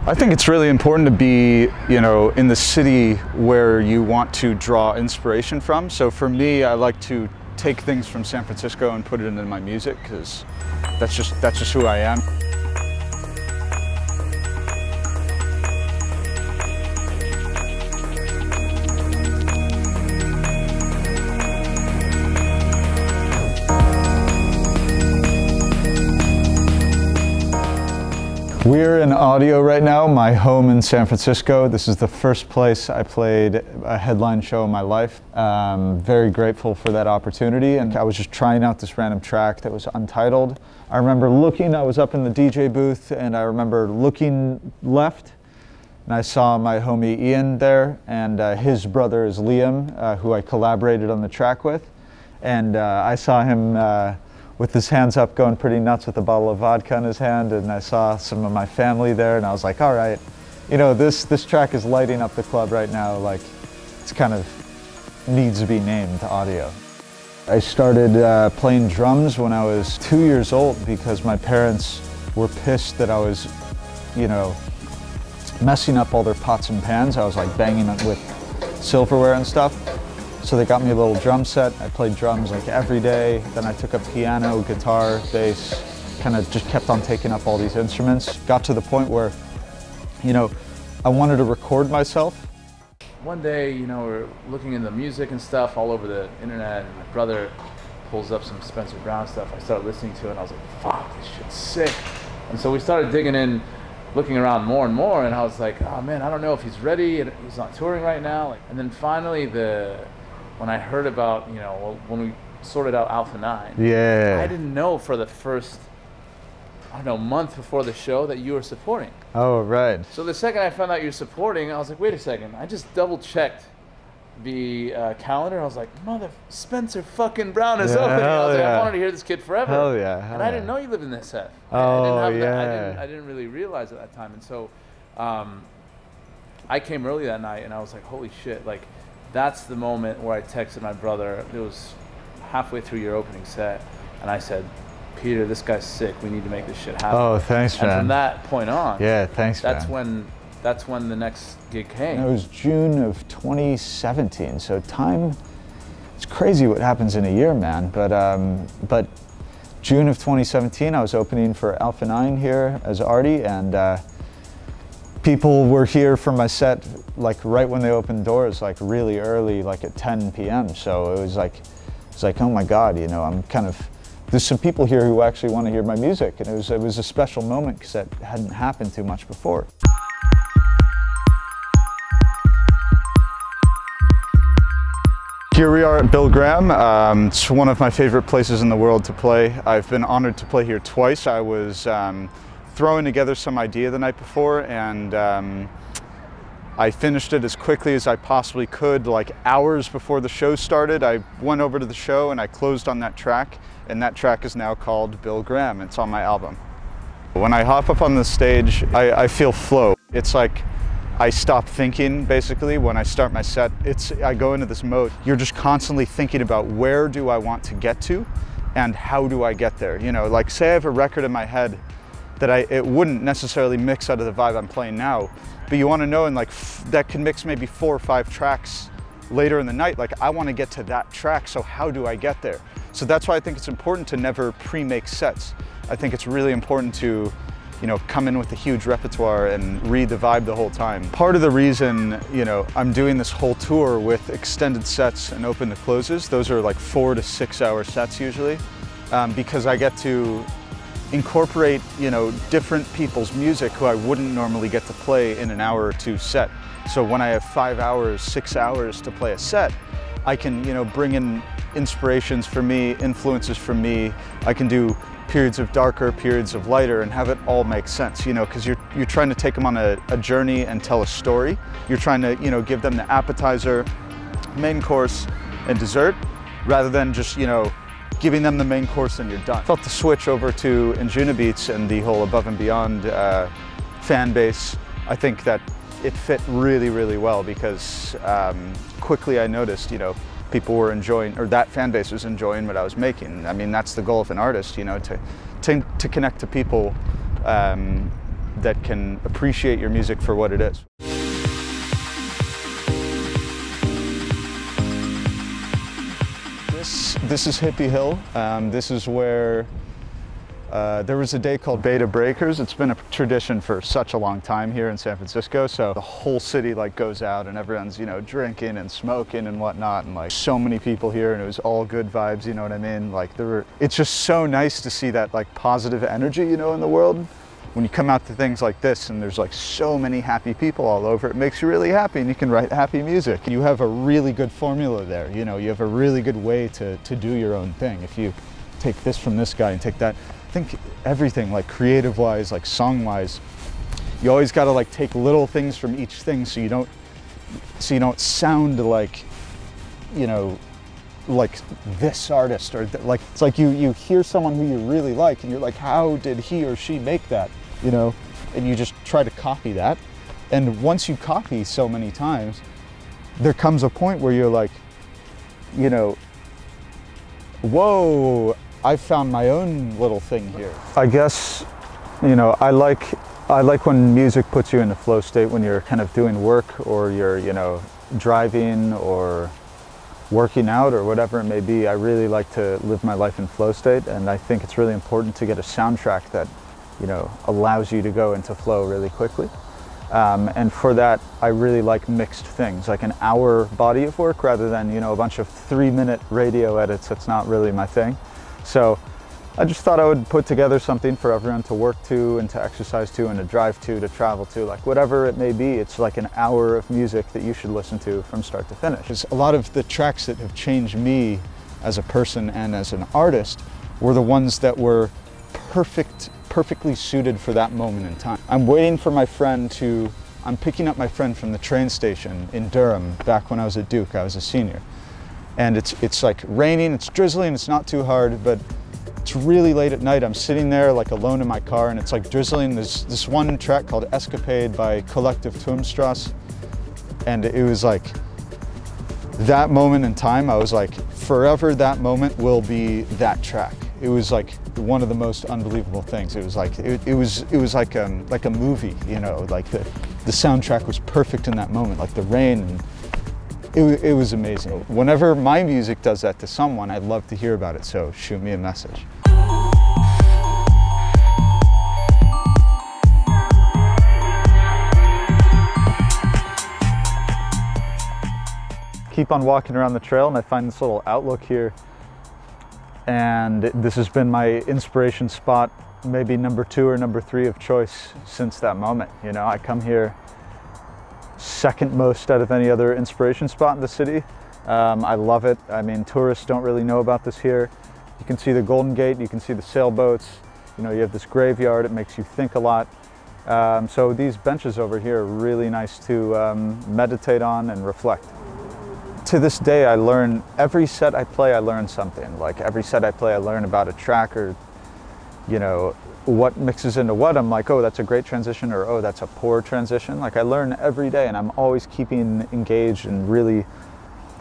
I think it's really important to be, you know, in the city where you want to draw inspiration from. So for me, I like to take things from San Francisco and put it into my music because that's just who I am. We're in audio right now, my home in San Francisco. This is the first place I played a headline show in my life. Very grateful for that opportunity, and I was just trying out this random track that was untitled. I remember looking, I was up in the DJ booth, and I remember looking left, and I saw my homie Ian there, and his brother is Liam, who I collaborated on the track with. And I saw him with his hands up going pretty nuts with a bottle of vodka in his hand, and I saw some of my family there, and I was like, all right, you know, this track is lighting up the club right now, like it's kind of needs to be named audio. I started playing drums when I was 2 years old because my parents were pissed that I was, you know, messing up all their pots and pans. I was like banging it with silverware and stuff. So they got me a little drum set. I played drums like every day. Then I took up piano, guitar, bass, kind of just kept on taking up all these instruments. Got to the point where, you know, I wanted to record myself. One day, you know, we're looking into music and stuff all over the internet, and my brother pulls up some Spencer Brown stuff. I started listening to it, and I was like, fuck, this shit's sick. And so we started digging in, looking around more and more, and I was like, oh man, I don't know if he's ready, and he's not touring right now. And then finally, when I heard about, you know, when we sorted out Alpha 9, yeah, I didn't know for the first, I don't know, month before the show that you were supporting. Oh, right. So the second I found out you were supporting, I was like, wait a second, I just double checked the calendar. I was like, mother, Spencer fucking Brown is opening. I was like, I wanted to hear this kid forever. Hell yeah. And I didn't know you lived in this set. Oh, I didn't really realize at that time. And so I came early that night, and I was like, holy shit, like, that's the moment where I texted my brother. It was halfway through your opening set, and I said, Peter, this guy's sick. We need to make this shit happen. Oh, thanks, man. And from that point on, yeah, thanks, man. That's when the next gig came. It was June of 2017, so time, it's crazy what happens in a year, man. But June of 2017, I was opening for Alpha 9 here as Artie, and people were here for my set like right when they opened doors, like really early, like at 10 p.m. So it was like, oh my God, you know, there's some people here who actually want to hear my music, and it was a special moment because that hadn't happened too much before. Here we are at Bill Graham. It's one of my favorite places in the world to play. I've been honored to play here twice. I was throwing together some idea the night before, and I finished it as quickly as I possibly could, like hours before the show started. I went over to the show and I closed on that track, and that track is now called Bill Graham. It's on my album. When I hop up on the stage, I feel flow. It's like I stop thinking, basically, when I start my set. I go into this mode. You're just constantly thinking about where do I want to get to and how do I get there. You know, like say I have a record in my head that it wouldn't necessarily mix out of the vibe I'm playing now, but you want to know, and like that can mix maybe 4 or 5 tracks later in the night. Like I want to get to that track, so how do I get there? So that's why I think it's important to never pre-make sets. I think it's really important to, you know, come in with a huge repertoire and read the vibe the whole time. Part of the reason, you know, I'm doing this whole tour with extended sets and open to closes, those are like 4 to 6 hour sets usually, because I get to incorporate, you know, different people's music who I wouldn't normally get to play in an hour or 2 set. So when I have 5 hours, 6 hours to play a set, I can, you know, bring in inspirations for me, influences from me. I can do periods of darker, periods of lighter, and have it all make sense, you know, because you're trying to take them on a journey and tell a story. You're trying to, you know, give them the appetizer, main course, and dessert, rather than just, you know, giving them the main course and you're done. I felt the switch over to Anjunabeats and the whole Above and Beyond fan base. I think that it fit really, really well because quickly I noticed, you know, people were enjoying, or that fan base was enjoying what I was making. I mean, that's the goal of an artist, you know, to connect to people that can appreciate your music for what it is. This is Hippie Hill. This is where there was a day called Beta Breakers. It's been a tradition for such a long time here in San Francisco. So the whole city like goes out and everyone's, you know, drinking and smoking and whatnot, and like so many people here, and it was all good vibes, you know what I mean? Like it's just so nice to see that like positive energy, you know, in the world. When you come out to things like this and there's like so many happy people all over, it makes you really happy and you can write happy music. You have a really good formula there, you know, you have a really good way to do your own thing. If you take this from this guy and take that, I think everything, like creative wise, like song wise, you always got to like take little things from each thing so you don't sound like, you know, like this artist, or like it's like you hear someone who you really like and you're like, how did he or she make that, you know, and you just try to copy that. And once you copy so many times, there comes a point where you're like, you know, whoa, I found my own little thing here. I guess, you know, I like when music puts you in a flow state when you're kind of doing work, or you're, you know, driving or working out or whatever it may be. I really like to live my life in flow state, and I think it's really important to get a soundtrack that, you know, allows you to go into flow really quickly. And for that, I really like mixed things, like an hour body of work rather than, you know, a bunch of 3-minute radio edits. That's not really my thing. So I just thought I would put together something for everyone to work to and to exercise to and to drive to travel to, like whatever it may be. It's like an hour of music that you should listen to from start to finish. It's a lot of the tracks that have changed me as a person and as an artist were the ones that were perfectly suited for that moment in time. I'm waiting for my friend I'm picking up my friend from the train station in Durham back when I was at Duke. I was a senior. And it's like raining, it's drizzling, it's not too hard, but it's really late at night. I'm sitting there like alone in my car and it's like drizzling. There's this one track called Escapade by Collective Turmstrasse. And it was like, that moment in time, I was like, forever that moment will be that track. It was like one of the most unbelievable things. It was like, it was like a movie, you know, like the soundtrack was perfect in that moment, like the rain, and it was amazing. Whenever my music does that to someone, I'd love to hear about it, so shoot me a message. Keep on walking around the trail and I find this little outlook here, and this has been my inspiration spot, maybe number 2 or number 3 of choice since that moment. You know, I come here second most out of any other inspiration spot in the city. I love it. I mean, tourists don't really know about this here. You can see the Golden Gate, you can see the sailboats, you know, you have this graveyard, it makes you think a lot. So these benches over here are really nice to meditate on and reflect. To this day, I learn, every set I play, I learn something. Like every set I play, I learn about a track, or, you know, what mixes into what. I'm like, oh, that's a great transition, or oh, that's a poor transition. Like I learn every day, and I'm always keeping engaged and really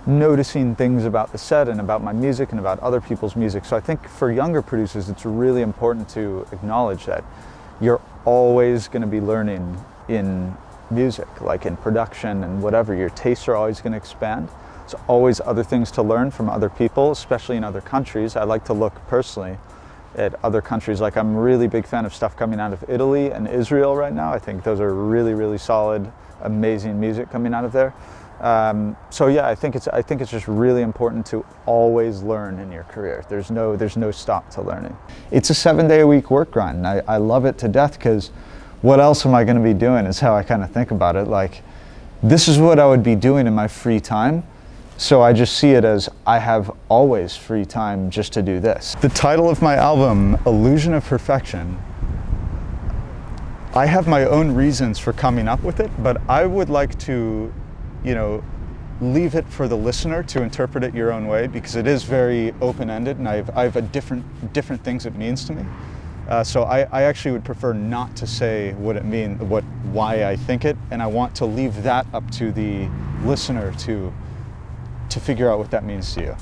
noticing things about the set and about my music and about other people's music. So I think for younger producers, it's really important to acknowledge that you're always going to be learning in music, like in production and whatever. Your tastes are always going to expand. There's always other things to learn from other people, especially in other countries. I like to look personally at other countries. Like I'm a really big fan of stuff coming out of Italy and Israel right now. I think those are really, really solid, amazing music coming out of there. So yeah, I think it's just really important to always learn in your career. There's no stop to learning. It's a 7-day-a-week work grind. I love it to death, because what else am I going to be doing is how I kind of think about it. Like, this is what I would be doing in my free time. So I just see it as I have always free time just to do this. The title of my album, Illusion of Perfection, I have my own reasons for coming up with it, but I would like to, you know, leave it for the listener to interpret it your own way, because it is very open-ended, and I have a different things it means to me. So I actually would prefer not to say what it means, why I think it, and I want to leave that up to the listener to figure out what that means to you.